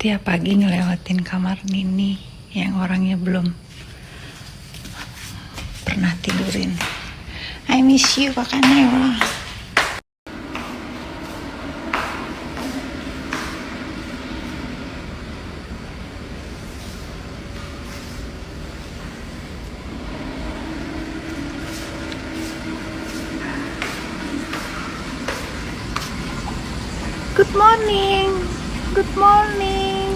Tiap pagi ngelewatin kamar Nini yang orangnya belum pernah tidurin. I miss you Kakak Newa. Good morning. Good morning.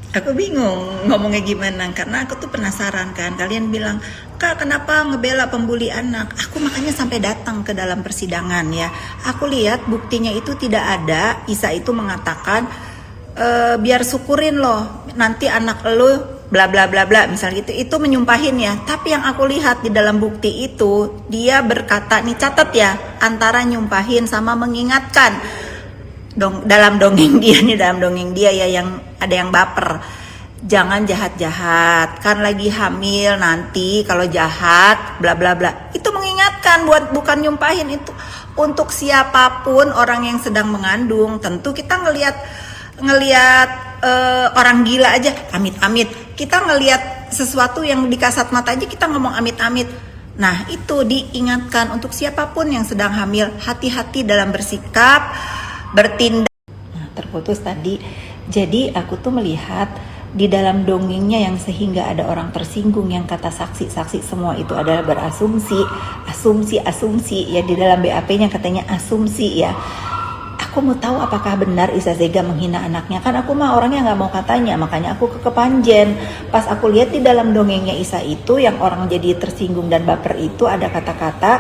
Aku bingung ngomongnya gimana, karena aku tuh penasaran kan. Kalian bilang, Kak kenapa ngebela pembuli anak? Aku makanya sampai datang ke dalam persidangan ya. Aku lihat buktinya itu tidak ada. Isa itu mengatakan, biar syukurin loh, nanti anak lo bla bla bla bla, misalnya gitu. Itu menyumpahin ya. Tapi yang aku lihat di dalam bukti itu, dia berkata, nih catat ya, antara nyumpahin sama mengingatkan. Dalam dongeng dia ya, yang ada yang baper, jangan jahat-jahat kan lagi hamil, nanti kalau jahat bla bla bla. Itu mengingatkan, bukan nyumpahin. Itu untuk siapapun orang yang sedang mengandung. Tentu kita ngelihat orang gila aja amit-amit, kita ngelihat sesuatu yang di kasat mata aja kita ngomong amit-amit. Nah itu diingatkan untuk siapapun yang sedang hamil, hati-hati dalam bersikap, bertindak. Nah, terputus tadi. Jadi aku tuh melihat di dalam dongengnya yang sehingga ada orang tersinggung, yang kata saksi-saksi semua itu adalah berasumsi, asumsi ya. Di dalam BAP-nya katanya asumsi ya. Aku mau tahu apakah benar Isa Zega menghina anaknya. Kan aku mah orangnya nggak mau katanya, makanya aku ke Kepanjen. Pas aku lihat di dalam dongengnya Isa itu, yang orang jadi tersinggung dan baper itu ada kata-kata,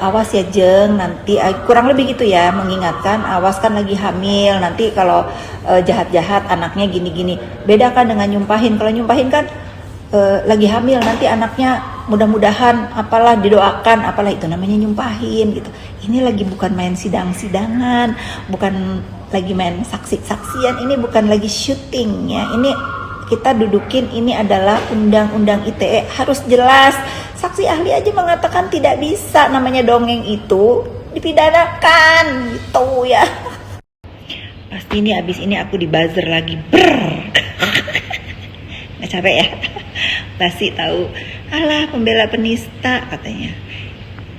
awas ya Jeng, nanti kurang lebih gitu ya, mengingatkan, awas kan lagi hamil, nanti kalau jahat-jahat anaknya gini-gini. Beda kan dengan nyumpahin. Kalau nyumpahin kan lagi hamil, nanti anaknya mudah-mudahan apalah, didoakan apalah, itu namanya nyumpahin gitu. Ini lagi bukan main sidang-sidangan, bukan lagi main saksi-saksian, ini bukan lagi syuting ya. Ini kita dudukin, ini adalah undang-undang ITE, harus jelas. Saksi ahli aja mengatakan tidak bisa, namanya dongeng itu dipidanakan gitu ya. Pasti ini abis ini aku dibuzzer lagi, nggak capek ya? Pasti tahu, alah pembela penista katanya.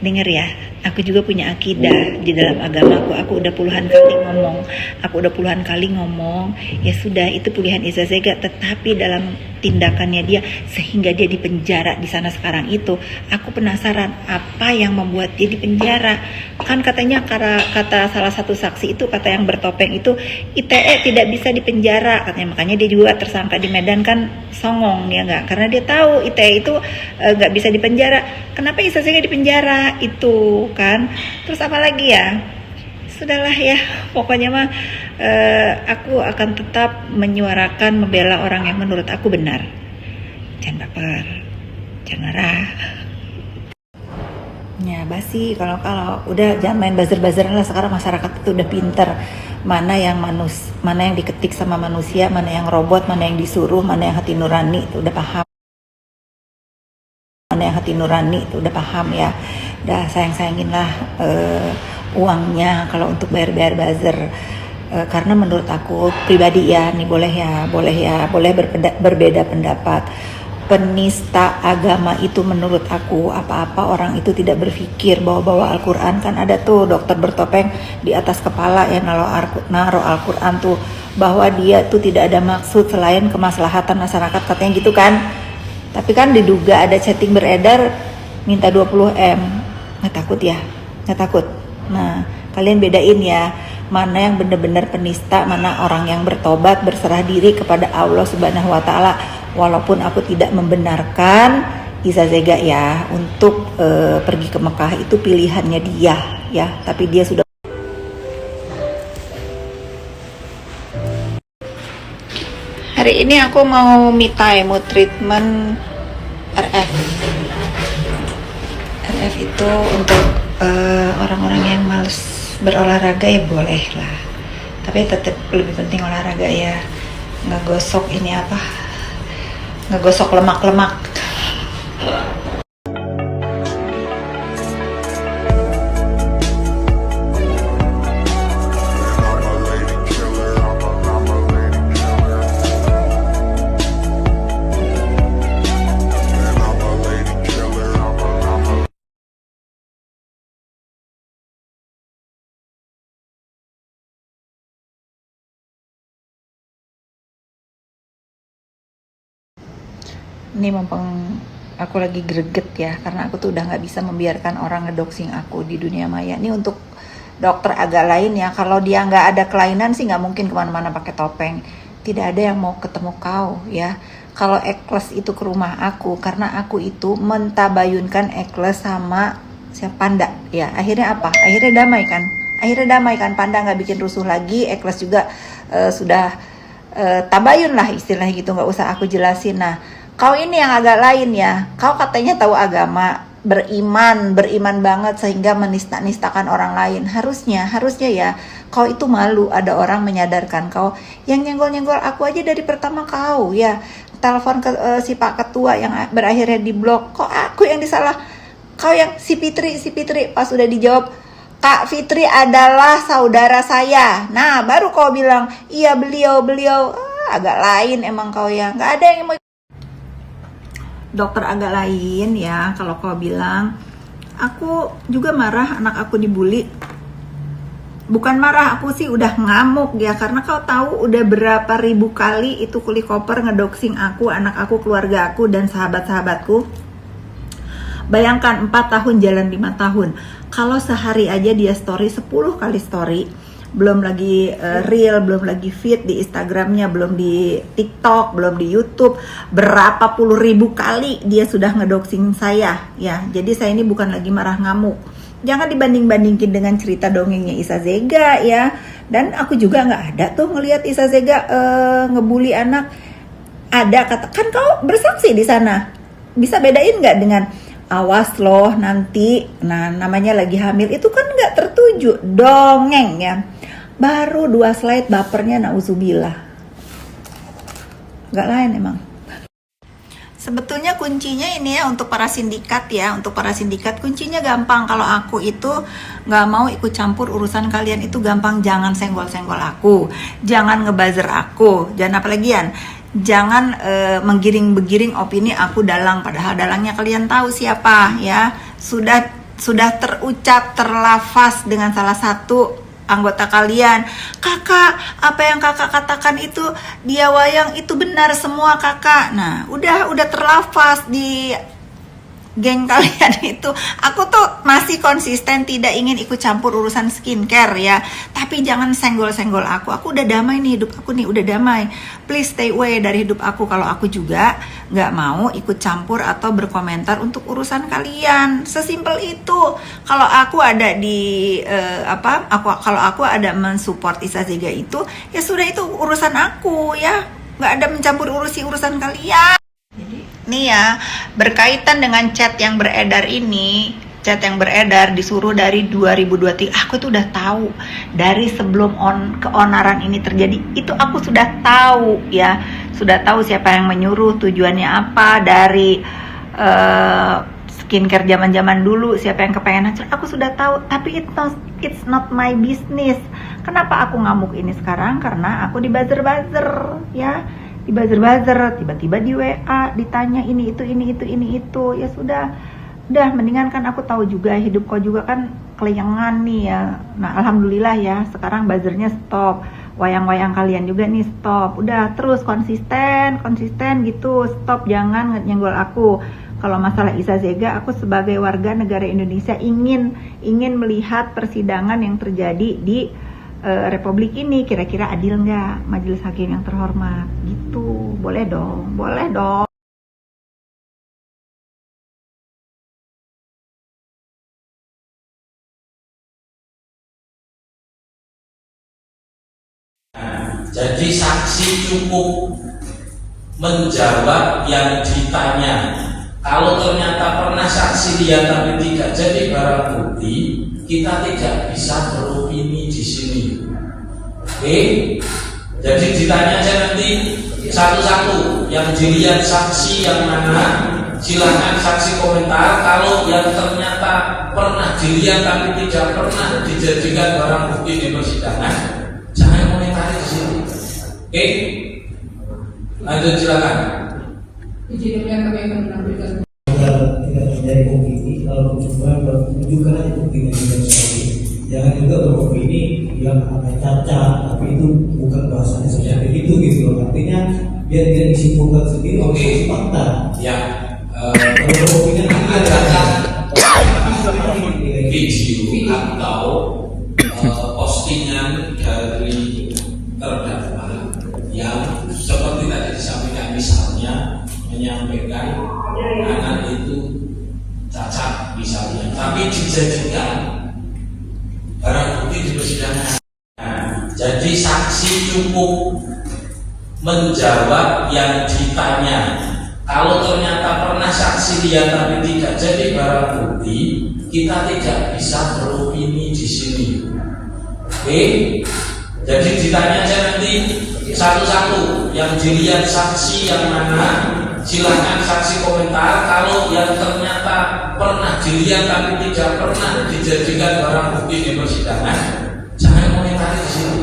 Dengar ya, aku juga punya akidah di dalam agamaku. Aku udah puluhan kali ngomong. Ya sudah, itu pilihan Isa Zega, tetapi dalam tindakannya dia sehingga dia dipenjara di sana sekarang itu. Aku penasaran apa yang membuat dia dipenjara. Kan katanya kata salah satu saksi itu, kata yang bertopeng itu, ITE tidak bisa dipenjara katanya. Makanya dia juga tersangka di Medan kan songong ya nggak? Karena dia tahu ITE itu nggak bisa dipenjara. Kenapa Isa Zega dipenjara itu kan? Terus apa lagi ya? Sudahlah ya, pokoknya mah aku akan tetap menyuarakan, membela orang yang menurut aku benar. Jangan baper, jangan marah. Ya basi, kalau udah jangan main buzzer-buzzeran lah. Sekarang masyarakat itu udah pinter, mana yang diketik sama manusia, mana yang robot, mana yang disuruh, mana yang hati nurani, itu udah paham. mana yang hati nurani itu udah paham ya. Udah sayangin lah uangnya kalau untuk bayar buzzer. Karena menurut aku pribadi ya, nih boleh berbeda pendapat. Penista agama itu menurut aku apa-apa orang itu tidak berpikir bawa Al-Quran. Kan ada tuh dokter bertopeng di atas kepala ya naruh Al-Quran tuh, bahwa dia tuh tidak ada maksud selain kemaslahatan masyarakat katanya gitu kan. Tapi kan diduga ada chatting beredar minta 20M. Nggak takut ya? Nggak takut. Nah, kalian bedain ya, mana yang benar-benar penista, mana orang yang bertobat berserah diri kepada Allah Subhanahu wa taala. Walaupun aku tidak membenarkan Iza Zega ya untuk pergi ke Mekah, itu pilihannya dia ya, tapi dia sudah. Hari ini aku mau me time, mau treatment RF. RF itu untuk orang-orang yang males berolahraga ya boleh lah, tapi tetap lebih penting olahraga ya, ngegosok ini apa, ngegosok lemak-lemak. Ini mumpung aku lagi greget ya, karena aku tuh udah nggak bisa membiarkan orang ngedoxing aku di dunia maya. Ini untuk dokter agak lain ya, kalau dia nggak ada kelainan sih nggak mungkin kemana-mana pakai topeng. Tidak ada yang mau ketemu kau ya. Kalau Ekles itu ke rumah aku, karena aku itu mentabayunkan Ekles sama siapa Panda ya. Akhirnya apa? Akhirnya damai kan? Panda nggak bikin rusuh lagi, Ekles juga sudah tabayun lah istilahnya gitu, nggak usah aku jelasin. Nah, kau ini yang agak lain ya. Kau katanya tahu agama, beriman banget sehingga menista-nistakan orang lain. Harusnya ya kau itu malu ada orang menyadarkan kau. Yang nyenggol-nyenggol aku aja dari pertama kau ya. Telepon ke si Pak Ketua yang berakhirnya di blok. Kok aku yang disalah? Kau yang si Fitri pas udah dijawab, Kak Fitri adalah saudara saya. Nah, baru kau bilang, iya beliau. Agak lain emang kau ya. Nggak ada yang mau. Dokter agak lain ya, kalau kau bilang aku juga marah anak aku dibully. Bukan marah, aku sih udah ngamuk ya, karena kau tahu udah berapa ribu kali itu kuli koper ngedoxing aku, anak aku, keluarga aku, dan sahabat-sahabatku. Bayangkan 4 tahun jalan 5 tahun. Kalau sehari aja dia story 10 kali story, belum lagi reel, belum lagi feed di Instagramnya, belum di TikTok, belum di YouTube, berapa puluh ribu kali dia sudah ngedoxing saya ya. Jadi saya ini bukan lagi marah ngamuk. Jangan dibanding-bandingin dengan cerita dongengnya Iza Zega ya. Dan aku juga nggak ada tuh ngelihat Iza Zega ngebully anak. Ada kata, kan kau bersaksi di sana, bisa bedain nggak dengan awas loh nanti, nah namanya lagi hamil, itu kan nggak tertuju, dongeng ya. Baru 2 slide bapernya nauzubillah. Nggak lain emang. Sebetulnya kuncinya ini ya untuk para sindikat ya, untuk para sindikat kuncinya gampang. Kalau aku itu nggak mau ikut campur urusan kalian itu gampang. Jangan senggol-senggol aku, jangan ngebuzzer aku, jangan apalagian. Jangan menggiring-begiring opini aku dalang, padahal dalangnya kalian tahu siapa ya. Sudah terucap, terlafaz dengan salah satu anggota kalian. Kakak, apa yang kakak katakan itu dia wayang itu benar semua kakak. Nah, udah terlafaz di geng kalian itu. Aku tuh masih konsisten tidak ingin ikut campur urusan skincare ya, tapi jangan senggol-senggol aku. Aku udah damai nih, hidup aku nih udah damai. Please stay away dari hidup aku. Kalau aku juga nggak mau ikut campur atau berkomentar untuk urusan kalian. Sesimpel itu. Kalau aku ada di kalau aku ada mensupport Iza Zega itu, ya sudah, itu urusan aku ya. Nggak ada mencampur urusan kalian. Nih ya, berkaitan dengan chat yang beredar ini, chat yang beredar disuruh dari 2023. Aku tuh udah tahu dari sebelum keonaran ini terjadi. Itu aku sudah tahu ya, sudah tahu siapa yang menyuruh, tujuannya apa, dari skincare zaman-zaman dulu, siapa yang kepengen hancur, aku sudah tahu, tapi it's not my business. Kenapa aku ngamuk ini sekarang? Karena aku di buzzer ya, di buzzer tiba-tiba di WA ditanya ini itu, ya sudah mendingan kan aku tahu juga hidup kau juga kan kelayangan nih ya. Nah alhamdulillah ya, sekarang buzzernya stop, wayang-wayang kalian juga nih stop, udah terus konsisten gitu, stop, jangan nyenggol aku. Kalau masalah Iza Zega, aku sebagai warga negara Indonesia ingin melihat persidangan yang terjadi di Republik ini, kira-kira adil nggak majelis hakim yang terhormat gitu. Boleh dong. Jadi saksi cukup menjawab yang ditanya. Kalau ternyata pernah saksi lihat tapi tidak jadi barang bukti, kita tidak bisa beropini di sini. Oke? Jadi ditanya aja nanti satu-satu, yang dilihat saksi yang mana, silahkan saksi komentar. Kalau yang ternyata pernah dilihat tapi tidak pernah dijadikan barang bukti di persidangan, jangan komentari di sini. Oke? Lanjut, silakan. Izinkan kami akan menampilkan. Tidak terjadi opini, kalau cuma menunjukkan aja buktinya juga sekali. Jangan juga beropini yang ada cacat, tapi itu bukan bahasanya seperti itu gitu loh. Artinya biar tidak disimpulkan sendiri. Oke. Fakta. Ya. Kalau beropini Adakan video atau postingan dari terdakwa yang seperti tadi disampaikan, misalnya menyampaikan anak itu cacat misalnya, tapi dijadikan barang bukti di persidangan. Nah, jadi saksi cukup menjawab yang ditanya. Kalau ternyata pernah saksi lihat tapi tidak jadi barang bukti, kita tidak bisa beropini di sini. Oke? Jadi ditanya aja nanti satu-satu, yang dilihat saksi yang mana, silahkan saksi komentar. Kalau yang ternyata pernah dilihat tapi tidak pernah dijadikan barang bukti di persidangan, jangan komentari di sini.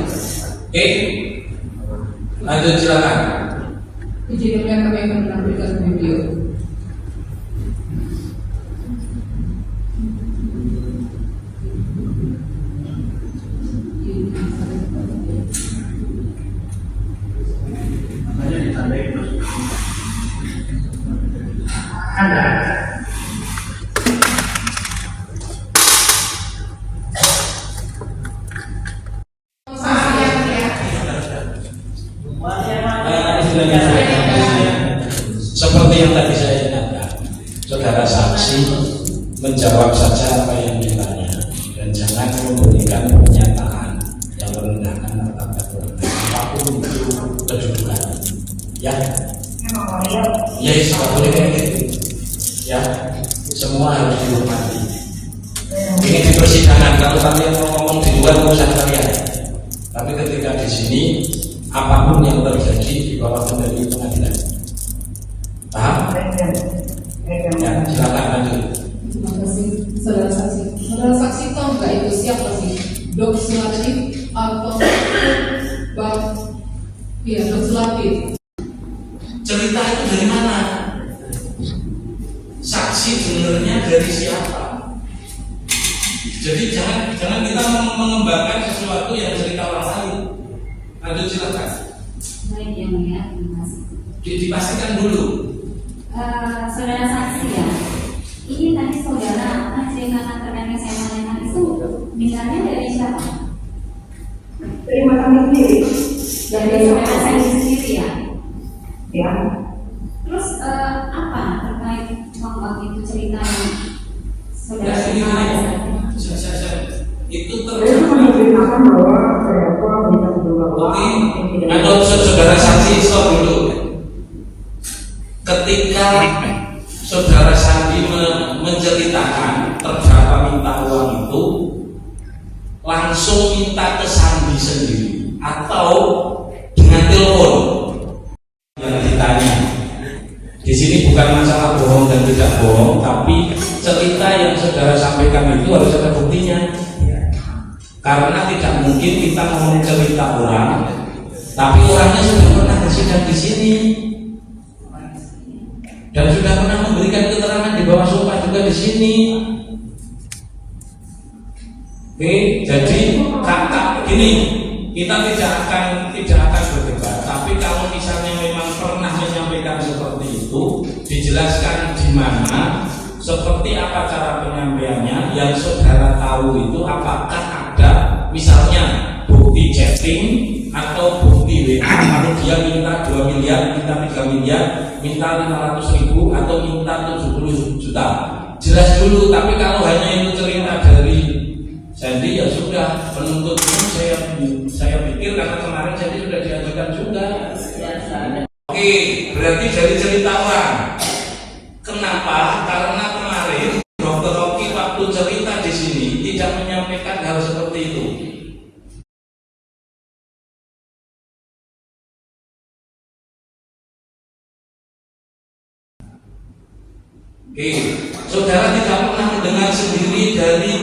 Oke? Lanjut, silakan. Izinkan kami akan menampilkan video. Seperti yang tadi saya ingatkan, saudara saksi menjawab saja apa yang ditanya dan jangan memberikan pernyataan yang merendahkan martabat orang apapun itu kedudukan. Ya, ya tidak boleh kayak gitu. Ya, semua harus dihormati. Ini di persidangan, kalau kalian mau ngomong di luar urusan kalian, tapi ketika di sini apapun yang terjadi di bawah kendali pengadilan. Paham? Ya, silakan lanjut. Terima kasih, saudara saksi. Saudara saksi tahu nggak itu siapa sih? Dok Sulatif atau Bang? Iya, Dok Sulatif. Cerita itu dari mana? Saksi sebenarnya dari siapa? Jadi jangan kita mengembangkan sesuatu yang cerita orang lain. Lanjut, silakan. Baik, yang mulia, terima kasih. Dipastikan dulu. Saudara saksi ya, ini tadi saudara menceritakan terkait yang saya tanyakan itu dengarnya dari siapa? Dari mata sendiri. Dari saudara saya sendiri ya. Ya. Terus apa terkait uang itu ceritanya? Ya, Saudara ini saya. itu Saya cuma menceritakan bahwa saya bisa menjual Oke, uang. atau saudara saksi stop dulu. Ketika saudara Sandi menceritakan terdakwa minta uang itu, langsung minta ke Sandi sendiri atau dengan telepon yang ditanya. Di sini bukan masalah bohong dan tidak bohong, tapi cerita yang saudara sampaikan itu harus ada buktinya. Karena tidak mungkin kita ngomong cerita orang, tapi orangnya sudah pernah bersidang di sini dan sudah pernah memberikan keterangan di bawah sumpah juga di sini. Oke, jadi kakak gini, kita tidak akan berdebat. Tapi kalau misalnya memang pernah menyampaikan seperti itu, dijelaskan di mana, seperti apa cara penyampaiannya, yang saudara tahu itu apakah ada misalnya bukti chatting atau bukti WA, kalau dia minta 2 miliar, minta 3 miliar, minta 500.000 atau minta 70 juta. Jelas dulu. Tapi kalau hanya itu cerita dari Sandy, ya sudah, penuntut ini saya pikir karena kemarin Sandy sudah diajukan juga. Oke, berarti dari cerita orang. Kenapa? Karena kemarin Dr. Rocky waktu cerita di sini tidak menyampaikan hal seperti itu. Oke, saudara tidak pernah mendengar sendiri dari